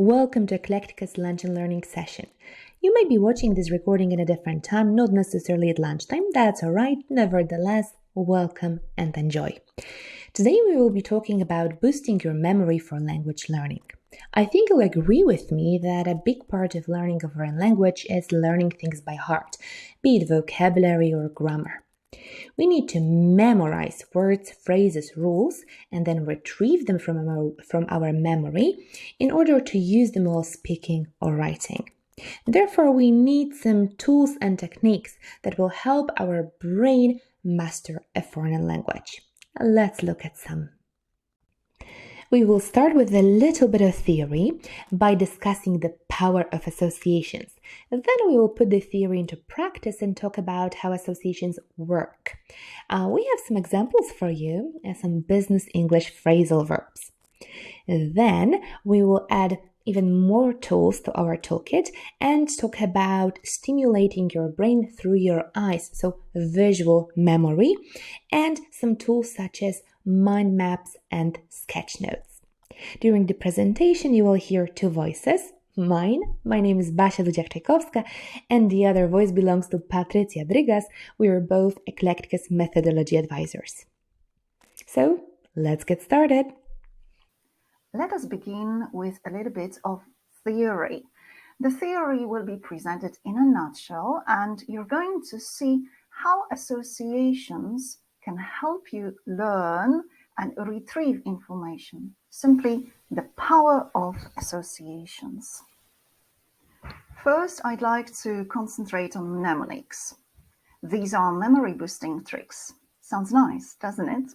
Welcome to Eclecticus Lunch and Learning session. You may be watching this recording in a different time, not necessarily at lunchtime. That's alright. Nevertheless, welcome and enjoy. Today we will be talking about boosting your memory for language learning. I think you'll agree with me that a big part of learning a foreign language is learning things by heart, be it vocabulary or grammar. We need to memorize words, phrases, rules, and then retrieve them from our memory in order to use them while speaking or writing. Therefore, we need some tools and techniques that will help our brain master a foreign language. Let's look at some. We will start with a little bit of theory by discussing the power of associations. Then we will put the theory into practice and talk about how associations work. We have some examples for you, some business English phrasal verbs. Then we will add even more tools to our toolkit and talk about stimulating your brain through your eyes, so visual memory, and some tools such as mind maps and sketch notes. During the presentation, you will hear two voices. My name is Basia Ludziak-Czajkowska, and the other voice belongs to Patrycja Drygas. We are both Eclecticus methodology advisors. So, let's get started. Let us begin with a little bit of theory. The theory will be presented in a nutshell, and you're going to see how associations can help you learn and retrieve information. Simply the power of associations. First, I'd like to concentrate on mnemonics. These are memory boosting tricks. Sounds nice, doesn't it?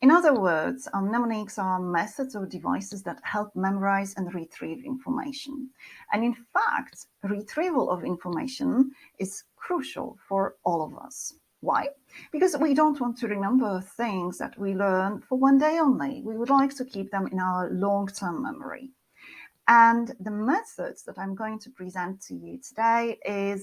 In other words, mnemonics are methods or devices that help memorize and retrieve information. And in fact, retrieval of information is crucial for all of us. Why? Because we don't want to remember things that we learn for one day only. We would like to keep them in our long-term memory. And the methods that I'm going to present to you today is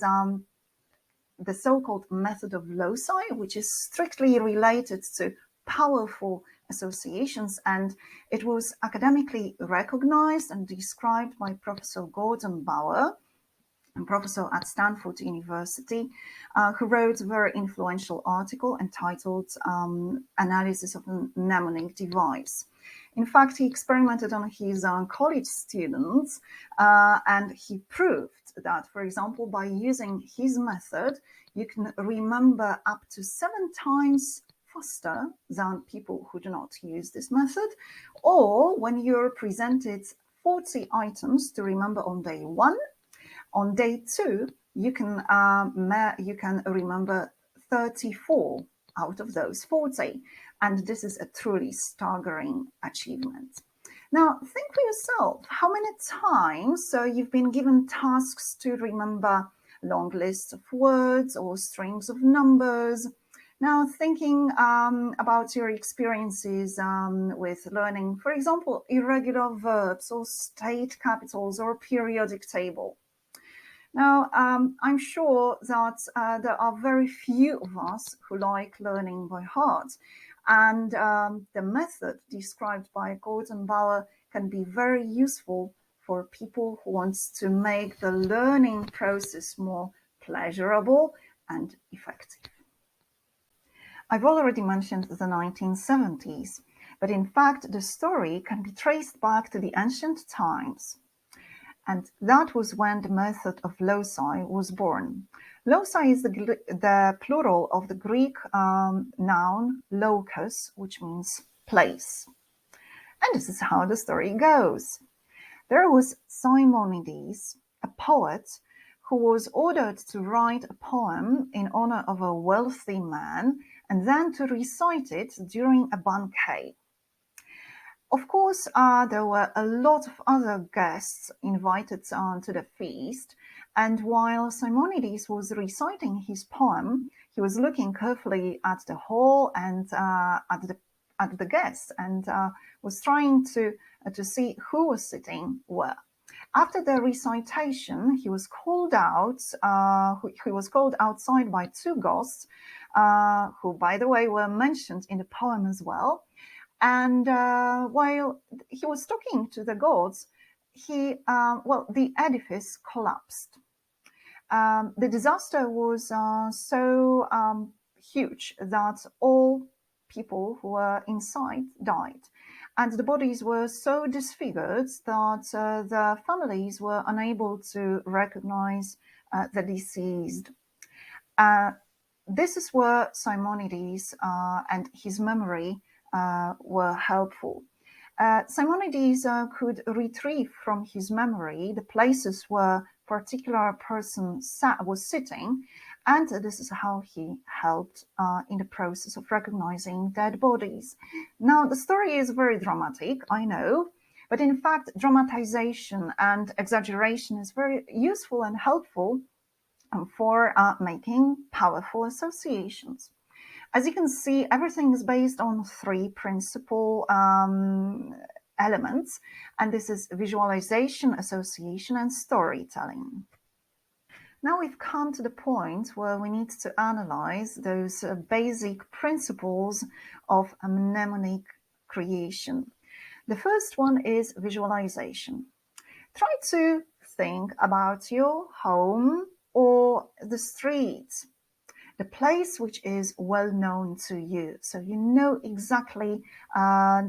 the so-called method of loci, which is strictly related to powerful associations, and it was academically recognized and described by Professor Gordon Bauer, a professor at Stanford University, who wrote a very influential article entitled Analysis of a Mnemonic Device. In fact, he experimented on his college students and he proved that, for example, by using his method, you can remember up to 7 times faster than people who do not use this method, or when you're presented 40 items to remember on day 1, on day 2, you can remember 34 out of those 40, and this is a truly staggering achievement. Now, think for yourself, how many times you've been given tasks to remember long lists of words or strings of numbers. Now, thinking about your experiences with learning, for example, irregular verbs or state capitals or periodic table. Now, I'm sure that there are very few of us who like learning by heart, and the method described by Gordon Bauer can be very useful for people who want to make the learning process more pleasurable and effective. I've already mentioned the 1970s, but in fact, the story can be traced back to the ancient times. And that was when the method of loci was born. Loci is the plural of the Greek noun locus, which means place. And this is how the story goes. There was Simonides, a poet, who was ordered to write a poem in honor of a wealthy man and then to recite it during a banquet. Of course, there were a lot of other guests invited to the feast, and while Simonides was reciting his poem, he was looking carefully at the hall and at the guests, and was trying to see who was sitting where. After the recitation, he was called out. He was called outside by 2 ghosts, who, by the way, were mentioned in the poem as well. And while he was talking to the gods, the edifice collapsed. The disaster was so huge that all people who were inside died. And the bodies were so disfigured that the families were unable to recognize the deceased. This is where Simonides and his memory were helpful. Simonides could retrieve from his memory the places where particular person was sitting, and this is how he helped in the process of recognizing dead bodies. Now, the story is very dramatic, I know, but in fact, dramatization and exaggeration is very useful and helpful for making powerful associations. As you can see, everything is based on three principal elements, and this is visualization, association, and storytelling. Now we've come to the point where we need to analyze those basic principles of a mnemonic creation. The first one is visualization. Try to think about your home or the street, the place which is well known to you. So you know exactly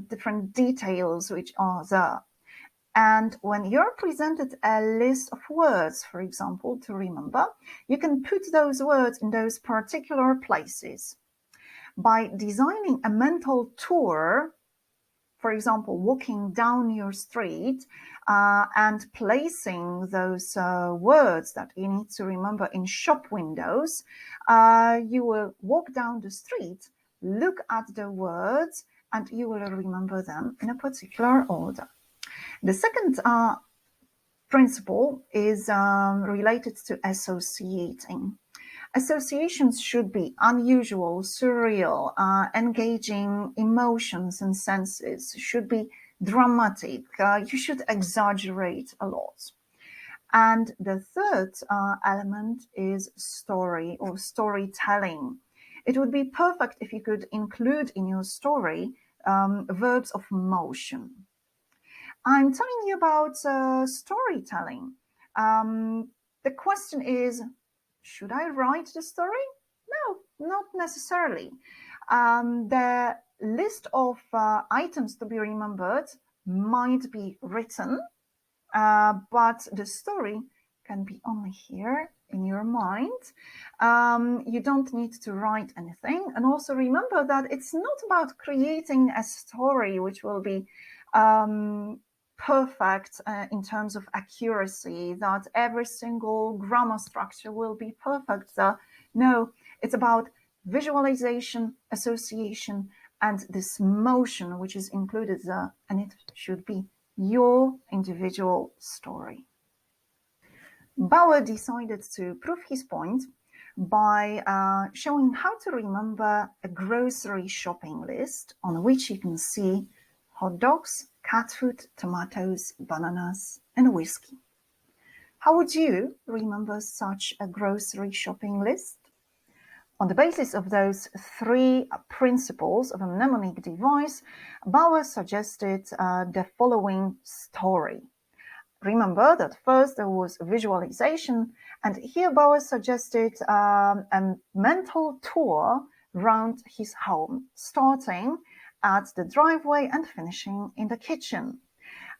different details which are there. And when you're presented a list of words, for example, to remember, you can put those words in those particular places. By designing a mental tour, for example, walking down your street and placing those words that you need to remember in shop windows, you will walk down the street, look at the words, and you will remember them in a particular order. The second principle is related to associating. Associations should be unusual, surreal, engaging emotions and senses, should be dramatic. You should exaggerate a lot. And the third element is story or storytelling. It would be perfect if you could include in your story verbs of motion. I'm telling you about storytelling. The question is, should I write the story? No, not necessarily. The list of items to be remembered might be written, but the story can be only here in your mind. You don't need to write anything. And also remember that it's not about creating a story which will be perfect in terms of accuracy, that every single grammar structure will be perfect. No, it's about visualization, association, and this motion which is included there, and it should be your individual story. Bauer decided to prove his point by showing how to remember a grocery shopping list on which you can see hot dogs, cat food, tomatoes, bananas, and whiskey. How would you remember such a grocery shopping list? On the basis of those three principles of a mnemonic device, Bauer suggested the following story. Remember that first there was visualization, and here Bauer suggested a mental tour around his home, starting at the driveway and finishing in the kitchen.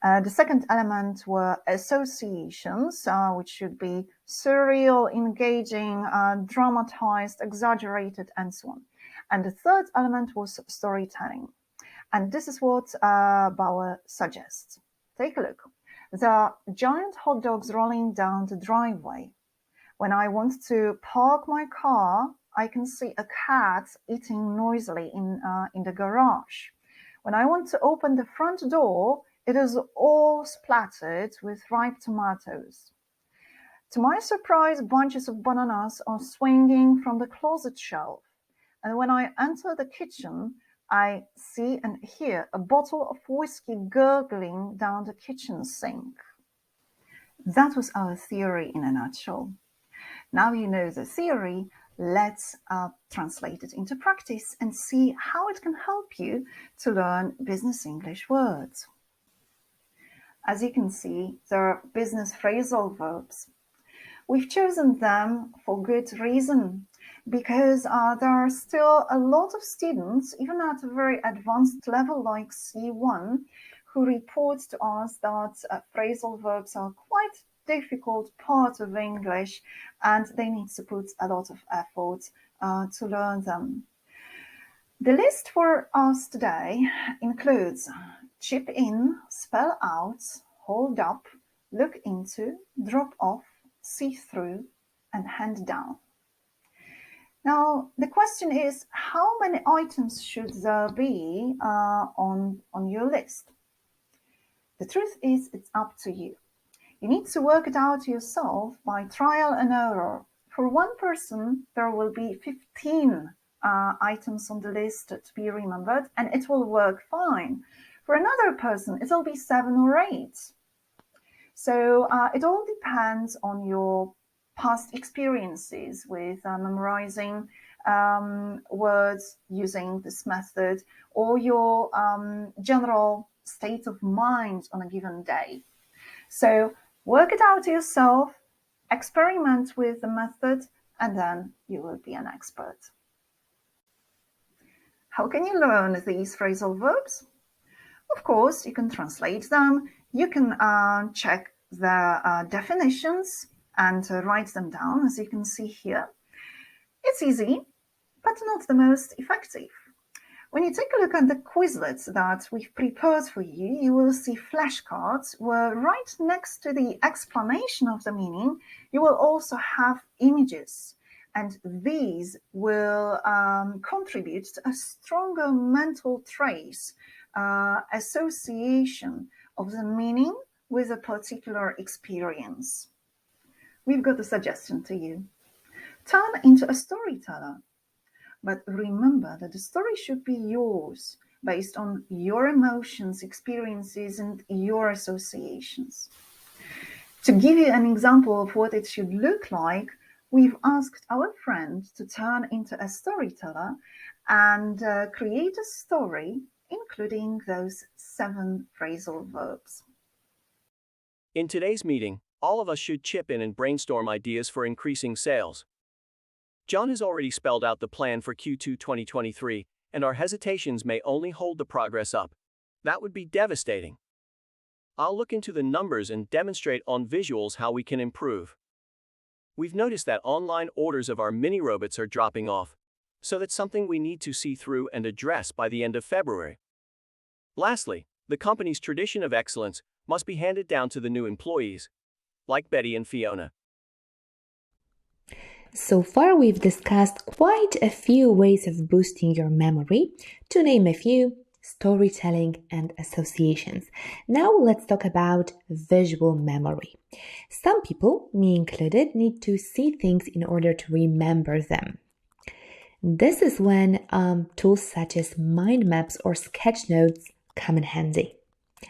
The second element were associations, which should be surreal, engaging, dramatized, exaggerated, and so on. And the third element was storytelling. And this is what Bauer suggests. Take a look. There are giant hot dogs rolling down the driveway. When I want to park my car, I can see a cat eating noisily in the garage. When I want to open the front door, it is all splattered with ripe tomatoes. To my surprise, bunches of bananas are swinging from the closet shelf. And when I enter the kitchen, I see and hear a bottle of whiskey gurgling down the kitchen sink. That was our theory in a nutshell. Now you know the theory, let's translate it into practice and see how it can help you to learn business English words. As you can see, they're business phrasal verbs. We've chosen them for good reason, because there are still a lot of students, even at a very advanced level like C1, who report to us that phrasal verbs are quite difficult part of English and they need to put a lot of effort to learn them. The list for us today includes chip in, spell out, hold up, look into, drop off, see through, and hand down. Now, the question is, how many items should there be on your list? The truth is, it's up to you. You need to work it out yourself by trial and error. For one person, there will be 15 items on the list to be remembered, and it will work fine. For another person, it'll be 7 or 8. So it all depends on your past experiences with memorizing words using this method, or your general state of mind on a given day. So work it out yourself, experiment with the method, and then you will be an expert. How can you learn these phrasal verbs? Of course, you can translate them. You can check the definitions and write them down, as you can see here. It's easy, but not the most effective. When you take a look at the Quizlets that we've prepared for you, you will see flashcards where right next to the explanation of the meaning, you will also have images. And these will contribute to a stronger mental trace, association of the meaning with a particular experience. We've got a suggestion to you. Turn into a storyteller. But remember that the story should be yours, based on your emotions, experiences, and your associations. To give you an example of what it should look like, we've asked our friend to turn into a storyteller and create a story, including those 7 phrasal verbs. In today's meeting, all of us should chip in and brainstorm ideas for increasing sales. John has already spelled out the plan for Q2 2023, and our hesitations may only hold the progress up. That would be devastating. I'll look into the numbers and demonstrate on visuals how we can improve. We've noticed that online orders of our mini robots are dropping off, so that's something we need to see through and address by the end of February. Lastly, the company's tradition of excellence must be handed down to the new employees, like Betty and Fiona. So far, we've discussed quite a few ways of boosting your memory. To name a few, storytelling and associations. Now let's talk about visual memory. Some people, me included, need to see things in order to remember them. This is when tools such as mind maps or sketch notes come in handy.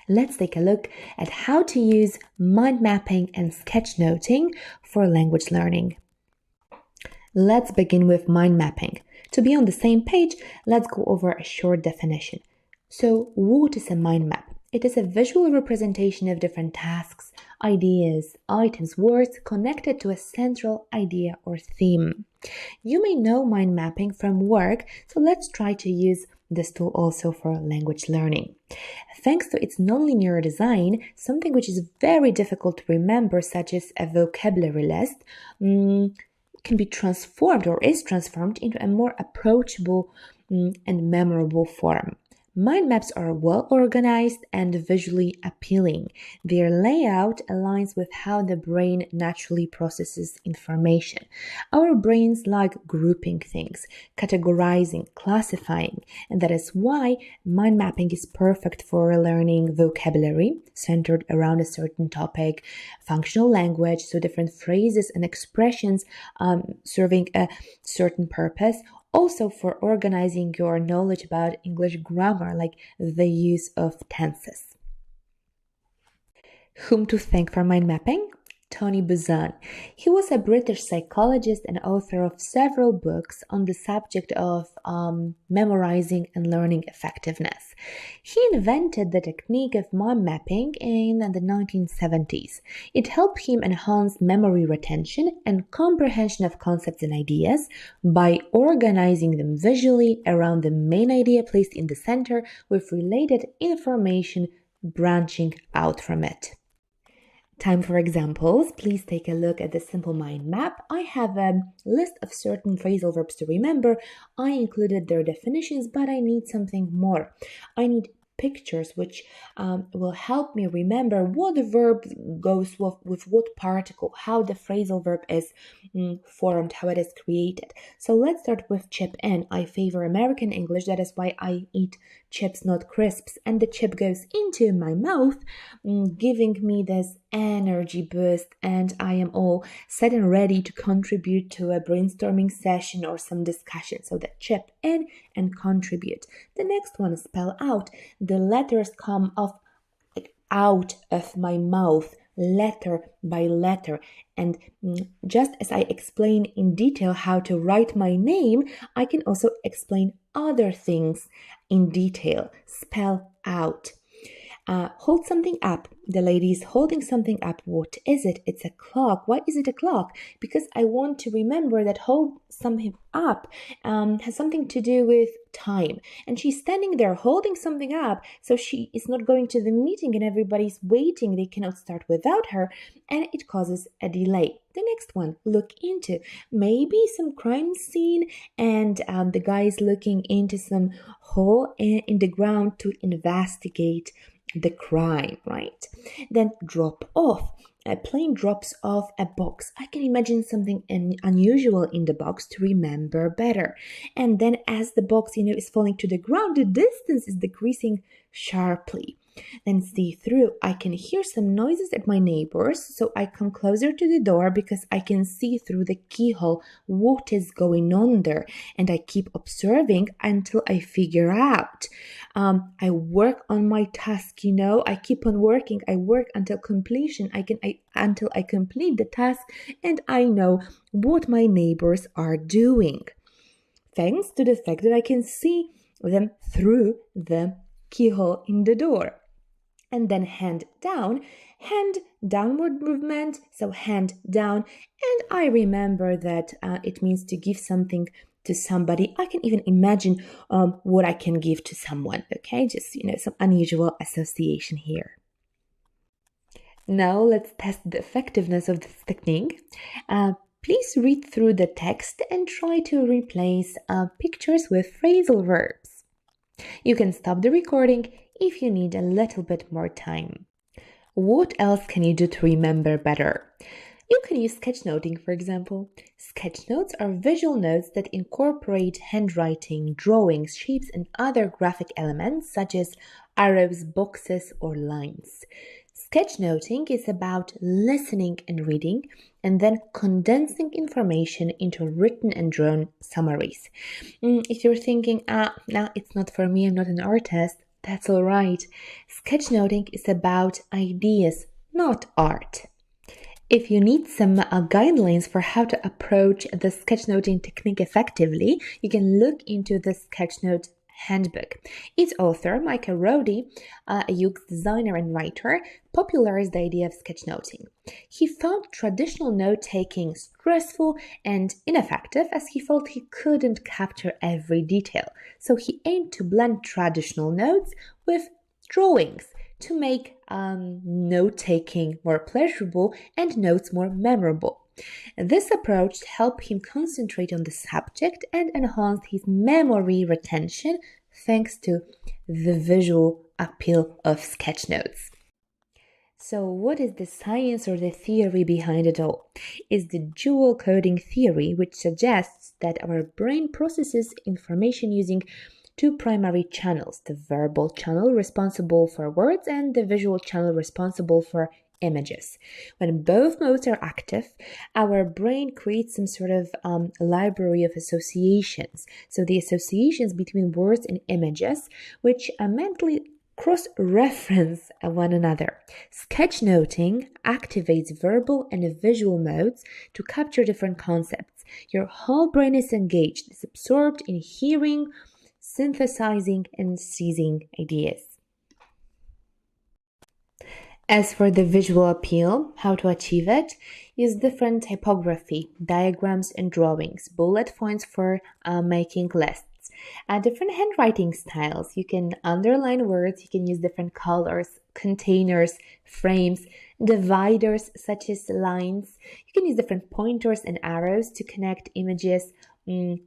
Let's take a look at how to use mind mapping and sketchnoting for language learning. Let's begin with mind mapping. To be on the same page, let's go over a short definition. So, what is a mind map? It is a visual representation of different tasks, ideas, items, words connected to a central idea or theme. You may know mind mapping from work, so let's try to use this tool also for language learning. Thanks to its nonlinear design, something which is very difficult to remember, such as a vocabulary list, can be transformed or is transformed into a more approachable and memorable form. Mind maps are well organized and visually appealing. Their layout aligns with how the brain naturally processes information. Our brains like grouping things, categorizing, classifying, and that is why mind mapping is perfect for learning vocabulary centered around a certain topic, functional language, so different phrases and expressions serving a certain purpose. Also for organizing your knowledge about English grammar, like the use of tenses. Whom to thank for mind mapping? Tony Buzan. He was a British psychologist and author of several books on the subject of memorizing and learning effectiveness. He invented the technique of mind mapping in the 1970s. It helped him enhance memory retention and comprehension of concepts and ideas by organizing them visually around the main idea placed in the center with related information branching out from it. Time for examples. Please take a look at the simple mind map. I have a list of certain phrasal verbs to remember. I included their definitions, but I need something more. I need pictures which will help me remember what the verb goes with what particle, how the phrasal verb is formed, how it is created. So let's start with chip in. I favor American English, that is why I eat chips, not crisps, and the chip goes into my mouth, giving me this energy boost, and I am all set and ready to contribute to a brainstorming session or some discussion. So the chip in and contribute. The next one, spell out. The letters come out of my mouth, letter by letter. And just as I explain in detail how to write my name, I can also explain other things in detail. Spell out. Hold something up. The lady is holding something up. What is it? It's a clock. Why is it a clock? Because I want to remember that hold something up has something to do with time. And she's standing there holding something up, so she is not going to the meeting and everybody's waiting. They cannot start without her, and it causes a delay. The next one, look into. Maybe some crime scene, and the guy is looking into some hole in the ground to investigate the crime, right? Then drop off. A plane drops off a box. I can imagine something unusual in the box to remember better. And then as the box, is falling to the ground, the distance is decreasing sharply. Then see through. I can hear some noises at my neighbors, so I come closer to the door because I can see through the keyhole what is going on there, and I keep observing until I figure out. I work on my task, I keep on working. I work until completion. Until I complete the task, and I know what my neighbors are doing, thanks to the fact that I can see them through the keyhole in the door. And then hand downward movement, so hand down, and I remember that it means to give something to somebody. I can even imagine what I can give to someone, okay? Just, some unusual association here. Now let's test the effectiveness of this technique. Please read through the text and try to replace pictures with phrasal verbs. You can stop the recording if you need a little bit more time. What else can you do to remember better? You can use sketchnoting, for example. Sketchnotes are visual notes that incorporate handwriting, drawings, shapes, and other graphic elements such as arrows, boxes, or lines. Sketchnoting is about listening and reading and then condensing information into written and drawn summaries. If you're thinking, no, it's not for me, I'm not an artist, that's all right. Sketchnoting is about ideas, not art. If you need some guidelines for how to approach the sketchnoting technique effectively, you can look into the Sketchnote Handbook. Its author, Micah Roddy, a UX designer and writer, popularized the idea of sketchnoting. He found traditional note-taking stressful and ineffective as he felt he couldn't capture every detail. So he aimed to blend traditional notes with drawings to make note-taking more pleasurable and notes more memorable. This approach helped him concentrate on the subject and enhanced his memory retention thanks to the visual appeal of sketchnotes. So what is the science or the theory behind it all? It's the dual coding theory, which suggests that our brain processes information using two primary channels, the verbal channel responsible for words and the visual channel responsible for images. When both modes are active, our brain creates some sort of library of associations. So the associations between words and images, which mentally cross-reference one another. Sketchnoting activates verbal and visual modes to capture different concepts. Your whole brain is engaged, it's absorbed in hearing, synthesizing, and seizing ideas. As for the visual appeal, how to achieve it, use different typography, diagrams and drawings, bullet points for making lists, different handwriting styles. You can underline words, you can use different colors, containers, frames, dividers such as lines. You can use different pointers and arrows to connect images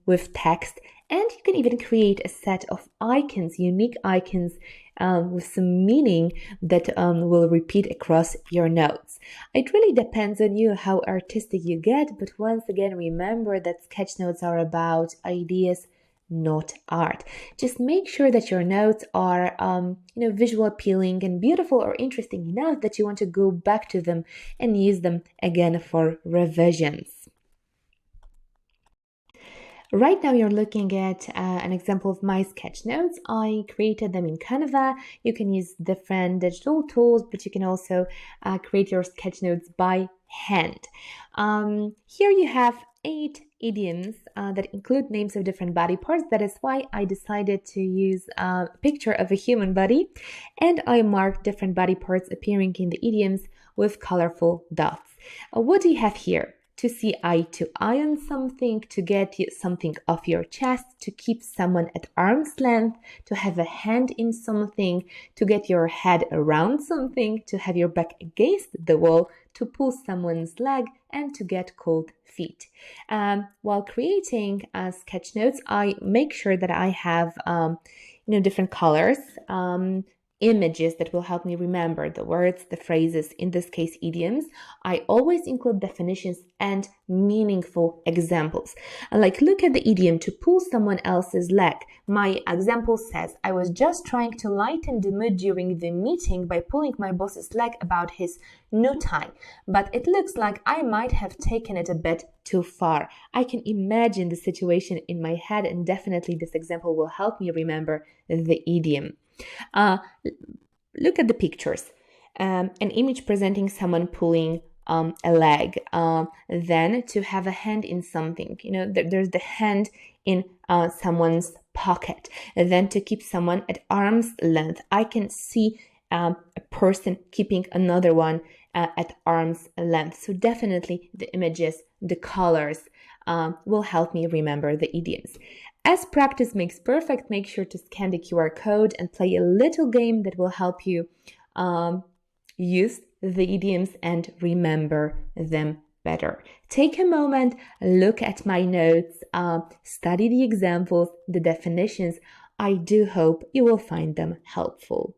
with text, and you can even create a set of icons, unique icons with some meaning that will repeat across your notes. It really depends on you how artistic you get, but once again, remember that sketch notes are about ideas, not art. Just make sure that your notes are visual appealing and beautiful or interesting enough that you want to go back to them and use them again for revisions. Right now you're looking at an example of my sketch notes. I created them in Canva. You can use different digital tools, but you can also create your sketch notes by hand. Here you have 8 idioms that include names of different body parts. That is why I decided to use a picture of a human body, and I marked different body parts appearing in the idioms with colorful dots. What do you have here? To see eye to eye on something, to get something off your chest, to keep someone at arm's length, to have a hand in something, to get your head around something, to have your back against the wall, to pull someone's leg, and to get cold feet. While creating sketch notes, I make sure that I have different colors, images that will help me remember the words, the phrases, in this case idioms. I always include definitions and meaningful examples. Like, look at the idiom to pull someone else's leg. My example says, I was just trying to lighten the mood during the meeting by pulling my boss's leg about his new tie, but it looks like I might have taken it a bit too far. I can imagine the situation in my head, and definitely this example will help me remember the idiom. Look at the pictures. An image presenting someone pulling a leg. Then to have a hand in something. There's the hand in someone's pocket. And then to keep someone at arm's length. I can see a person keeping another one at arm's length. So definitely the images, the colors will help me remember the idioms. As practice makes perfect, make sure to scan the QR code and play a little game that will help you use the idioms and remember them better. Take a moment, look at my notes, study the examples, the definitions. I do hope you will find them helpful.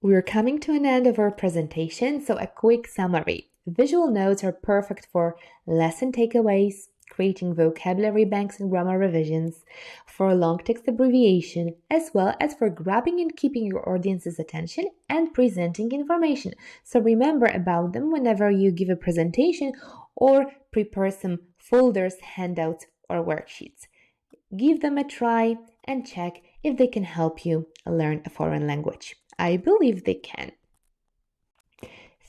We're coming to an end of our presentation, so a quick summary. Visual notes are perfect for lesson takeaways, creating vocabulary banks and grammar revisions, for long text abbreviation, as well as for grabbing and keeping your audience's attention and presenting information. So remember about them whenever you give a presentation or prepare some folders, handouts, or worksheets. Give them a try and check if they can help you learn a foreign language. I believe they can.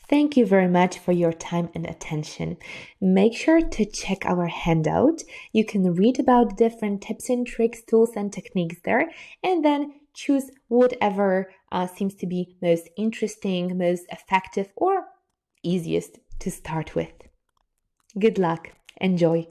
Thank you very much for your time and attention. Make sure to check our handout. You can read about different tips and tricks, tools and techniques there, and then choose whatever seems to be most interesting, most effective, or easiest to start with. Good luck. Enjoy.